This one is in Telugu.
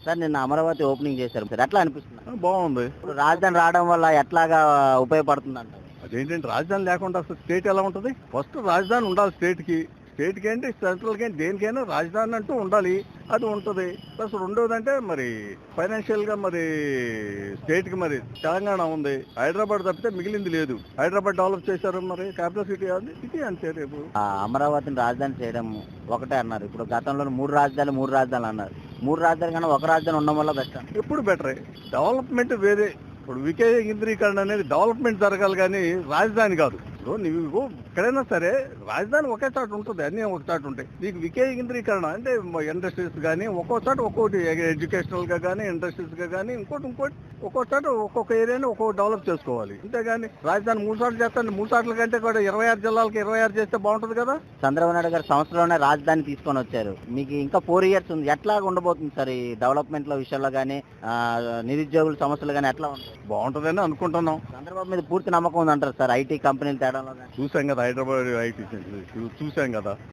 సార్ నిన్న అమరావతి ఓపెనింగ్ చేశారు సార్, ఎట్లా అనిపిస్తుంది? బాగుంది. ఇప్పుడు రాజధాని రావడం వల్ల ఎట్లాగా ఉపయోగపడుతుంది అంటారు? అదేంటంటే రాజధాని లేకుండా అసలు స్టేట్ ఎలా ఉంటుంది? ఫస్ట్ రాజధాని ఉండాలి స్టేట్కి. స్టేట్కి ఏంటి, సెంట్రల్కి ఏంటి, దేనికైనా రాజధాని అంటూ ఉండాలి. అది ఉంటుంది. ప్లస్ రెండోది అంటే మరి ఫైనాన్షియల్గా మరి స్టేట్కి మరి తెలంగాణ ఉంది, హైదరాబాద్ తప్పితే మిగిలింది లేదు. హైదరాబాద్ డెవలప్ చేశారు, మరి క్యాపిటల్ సిటీ అది సిటీ అంతే. రేపు అమరావతిని రాజధాని చేయడం ఒకటే అన్నారు. ఇప్పుడు గతంలో మూడు రాజధానులు అన్నారు. మూడు రాజధాని కన్నా ఒక రాజధాని ఉండడం వల్ల బెస్ట్. ఎప్పుడు బెటరే. డెవలప్మెంట్ వేరే. ఇప్పుడు వికేంద్రీకరణ అనేది డెవలప్మెంట్ జరగాలి కానీ రాజధాని కాదు. ఇప్పుడు నువ్వు ఎక్కడైనా సరే రాజధాని ఒకే చోట ఉంటుంది, అన్నీ ఒక చోట ఉంటాయి. నీకు వికేంద్రీకరణ అంటే ఇండస్ట్రీస్ కానీ ఒక్కో చోట ఒక్కోటి, ఎడ్యుకేషనల్ గా కానీ ఇండస్ట్రీస్ గా కానీ ఇంకోటి ఒక్కో చోట ఒక్కొక్క ఏరియాని ఒక్కొక్క డెవలప్ చేసుకోవాలి. అంతేగాని రాజధాని 3 సార్లు చేస్తాను, 3 సార్ల కంటే కూడా 26 జిల్లాలకు 26 చేస్తే బాగుంటుంది కదా. చంద్రబాబు నాయుడు గారు సంవత్సరంలోనే రాజధాని తీసుకొని వచ్చారు. మీకు ఇంకా 4 years ఉంది. ఎట్లా ఉండబోతుంది సార్ ఈ డెవలప్మెంట్ లో విషయాల్లో కానీ, నిరుద్యోగుల సమస్యలు కానీ ఎట్లా ఉంది? బాగుంటుందని అనుకుంటున్నాం. చంద్రబాబు మీద పూర్తి నమ్మకం ఉంది అంటారు సార్, ఐటీ కంపెనీలు తేడంలో కానీ? చూసాం కదా, హైదరాబాద్ ఐటీ చూసాం కదా.